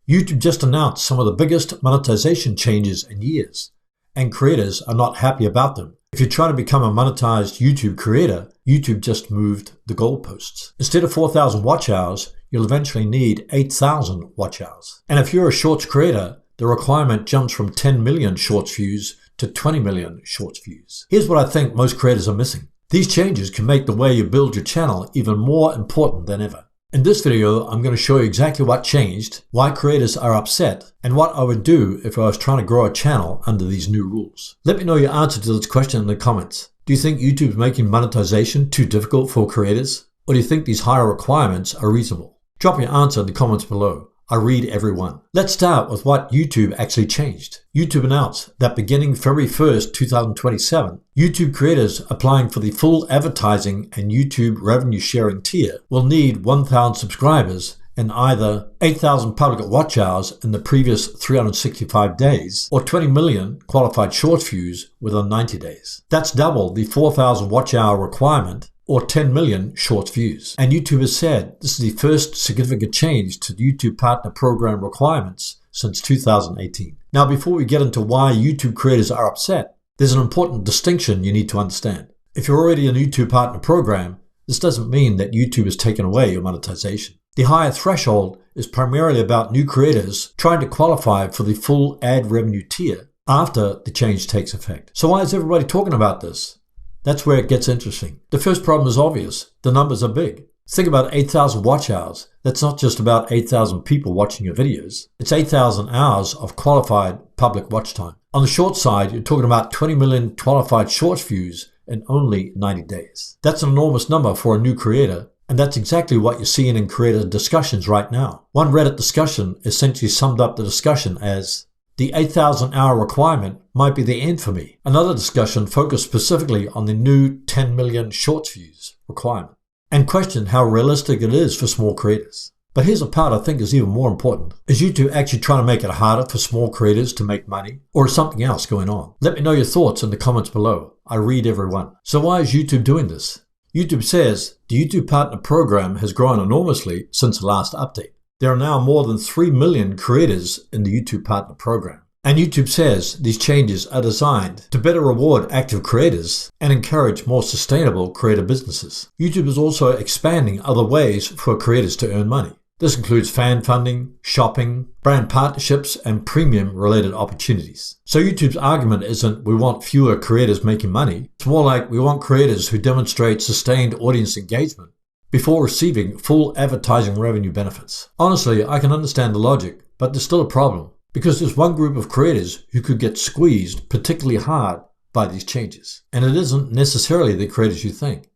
YouTube just announced some of the biggest monetization changes in years, and creators are not happy about them. If you're trying to become a monetized YouTube creator, YouTube just moved the goalposts. Instead of 4,000 watch hours, you'll eventually need 8,000 watch hours. And if you're a shorts creator, the requirement jumps from 10 million shorts views to 20 million shorts views. Here's what I think most creators are missing. These changes can make the way you build your channel even more important than ever. In this video, I'm going to show you exactly what changed, why creators are upset, and what I would do if I was trying to grow a channel under these new rules. Let me know your answer to this question in the comments. Do you think YouTube is making monetization too difficult for creators? Or do you think these higher requirements are reasonable? Drop your answer in the comments below. I read every one. Let's start with what YouTube actually changed. YouTube announced that beginning February 1st, 2027, YouTube creators applying for the full advertising and YouTube revenue sharing tier will need 1,000 subscribers and either 8,000 public watch hours in the previous 365 days or 20 million qualified shorts views within 90 days. That's double the 4,000 watch hour requirement or 10 million shorts views. And YouTube has said this is the first significant change to the YouTube Partner Program requirements since 2018. Now, before we get into why YouTube creators are upset, there's an important distinction you need to understand. If you're already in a YouTube Partner Program, this doesn't mean that YouTube has taken away your monetization. The higher threshold is primarily about new creators trying to qualify for the full ad revenue tier after the change takes effect. So why is everybody talking about this? That's where it gets interesting. The first problem is obvious. The numbers are big. Think about 8,000 watch hours. That's not just about 8,000 people watching your videos. It's 8,000 hours of qualified public watch time. On the short side, you're talking about 20 million qualified shorts views in only 90 days. That's an enormous number for a new creator, and that's exactly what you're seeing in creator discussions right now. One Reddit discussion essentially summed up the discussion as, "The 8,000 hour requirement might be the end for me." Another discussion focused specifically on the new 10 million shorts views requirement and questioned how realistic it is for small creators. But here's a part I think is even more important. Is YouTube actually trying to make it harder for small creators to make money? Or is something else going on? Let me know your thoughts in the comments below. I read every one. So why is YouTube doing this? YouTube says the YouTube Partner Program has grown enormously since the last update. There are now more than 3 million creators in the YouTube Partner Program. And YouTube says these changes are designed to better reward active creators and encourage more sustainable creator businesses. YouTube is also expanding other ways for creators to earn money. This includes fan funding, shopping, brand partnerships, and premium-related opportunities. So YouTube's argument isn't we want fewer creators making money. It's more like we want creators who demonstrate sustained audience engagement before receiving full advertising revenue benefits. Honestly, I can understand the logic, but there's still a problem because there's one group of creators who could get squeezed particularly hard by these changes. And it isn't necessarily the creators you think.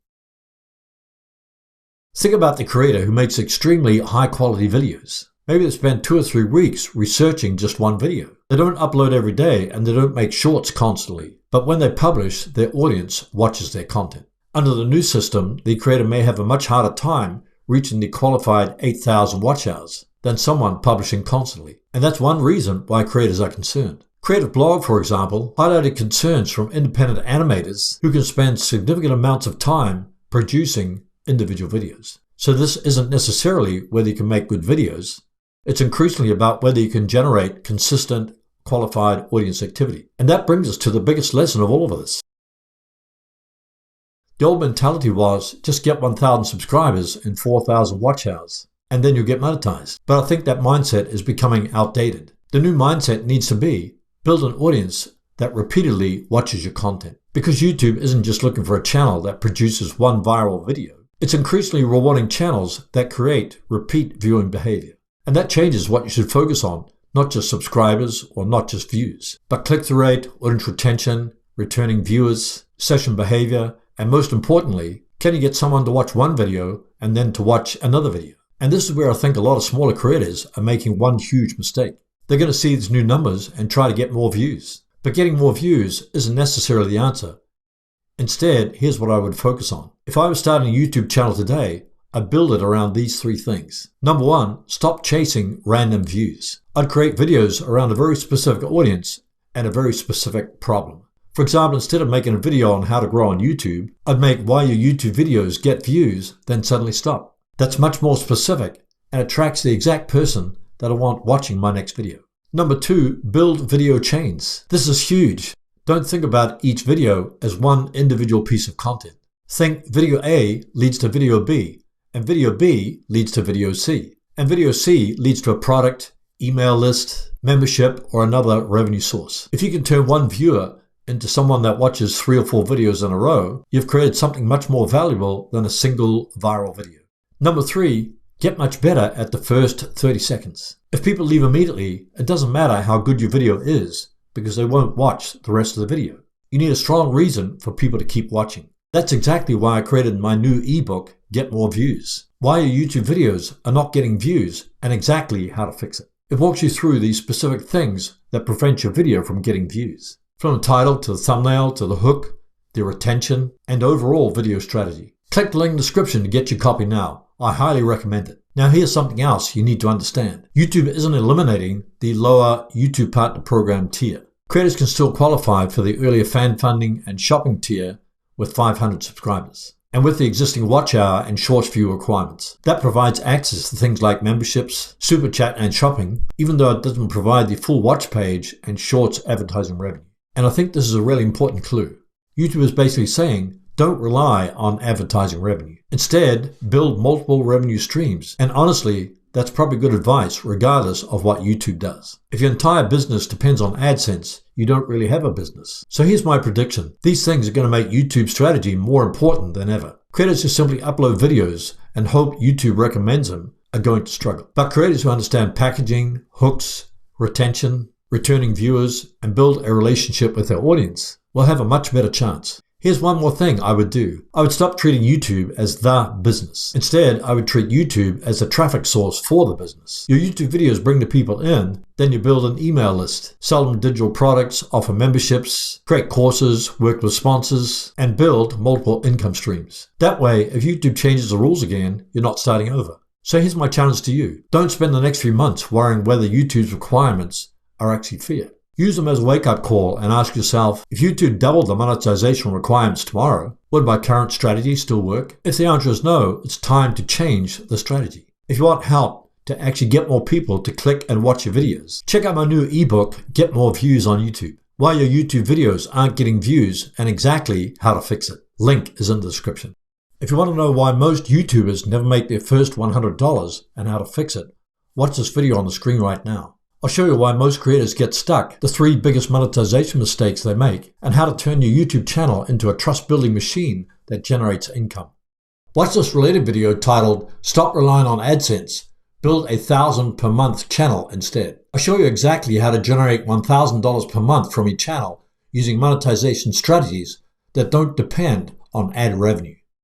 Think about the creator who makes extremely high-quality videos. Maybe they spend 2 or 3 weeks researching just one video. They don't upload every day and they don't make shorts constantly. But when they publish, their audience watches their content. Under the new system, the creator may have a much harder time reaching the qualified 8,000 watch hours than someone publishing constantly. And that's one reason why creators are concerned. Creative Blog, for example, highlighted concerns from independent animators who can spend significant amounts of time producing individual videos. So this isn't necessarily whether you can make good videos. It's increasingly about whether you can generate consistent, qualified audience activity. And that brings us to the biggest lesson of all of this. The old mentality was just get 1,000 subscribers and 4,000 watch hours, and then you'll get monetized. But I think that mindset is becoming outdated. The new mindset needs to be build an audience that repeatedly watches your content. Because YouTube isn't just looking for a channel that produces one viral video. It's increasingly rewarding channels that create repeat viewing behavior. And that changes what you should focus on, not just subscribers or not just views, but click-through rate, audience retention, returning viewers, session behavior, and most importantly, can you get someone to watch one video and then to watch another video? And this is where I think a lot of smaller creators are making one huge mistake. They're going to see these new numbers and try to get more views. But getting more views isn't necessarily the answer. Instead, here's what I would focus on. If I was starting a YouTube channel today, I'd build it around these 3 things. Number 1, stop chasing random views. I'd create videos around a very specific audience and a very specific problem. For example, instead of making a video on how to grow on YouTube, I'd make why your YouTube videos get views, then suddenly stop. That's much more specific and attracts the exact person that I want watching my next video. Number 2, build video chains. This is huge. Don't think about each video as one individual piece of content. Think video A leads to video B, and video B leads to video C, and video C leads to a product, email list, membership, or another revenue source. If you can turn one viewer into someone that watches 3 or 4 videos in a row, you've created something much more valuable than a single viral video. Number 3, get much better at the first 30 seconds. If people leave immediately, it doesn't matter how good your video is because they won't watch the rest of the video. You need a strong reason for people to keep watching. That's exactly why I created my new ebook, Get More Views. Why your YouTube videos are not getting views and exactly how to fix it. It walks you through these specific things that prevent your video from getting views. From the title to the thumbnail to the hook, the retention, and overall video strategy. Click the link in the description to get your copy now. I highly recommend it. Now here's something else you need to understand. YouTube isn't eliminating the lower YouTube Partner Program tier. Creators can still qualify for the earlier fan funding and shopping tier with 500 subscribers. And with the existing watch hour and shorts view requirements. That provides access to things like memberships, super chat, and shopping, even though it doesn't provide the full watch page and shorts advertising revenue. And I think this is a really important clue. YouTube is basically saying, don't rely on advertising revenue. Instead, build multiple revenue streams. And honestly, that's probably good advice regardless of what YouTube does. If your entire business depends on AdSense, you don't really have a business. So here's my prediction. These things are going to make YouTube strategy more important than ever. Creators who simply upload videos and hope YouTube recommends them are going to struggle. But creators who understand packaging, hooks, retention, returning viewers, and build a relationship with their audience will have a much better chance. Here's one more thing I would do. I would stop treating YouTube as the business. Instead, I would treat YouTube as a traffic source for the business. Your YouTube videos bring the people in, then you build an email list, sell them digital products, offer memberships, create courses, work with sponsors, and build multiple income streams. That way, if YouTube changes the rules again, you're not starting over. So here's my challenge to you. Don't spend the next few months worrying whether YouTube's requirements are actually fair. Use them as a wake-up call and ask yourself, if YouTube doubled the monetization requirements tomorrow, would my current strategy still work? If the answer is no, it's time to change the strategy. If you want help to actually get more people to click and watch your videos, check out my new ebook, Get More Views on YouTube. Why your YouTube videos aren't getting views and exactly how to fix it. Link is in the description. If you want to know why most YouTubers never make their first $100 and how to fix it, watch this video on the screen right now. I'll show you why most creators get stuck, the 3 biggest monetization mistakes they make, and how to turn your YouTube channel into a trust-building machine that generates income. Watch this related video titled, Stop Relying on AdSense, Build a $1,000 per month channel instead. I'll show you exactly how to generate $1,000 per month from your channel using monetization strategies that don't depend on ad revenue.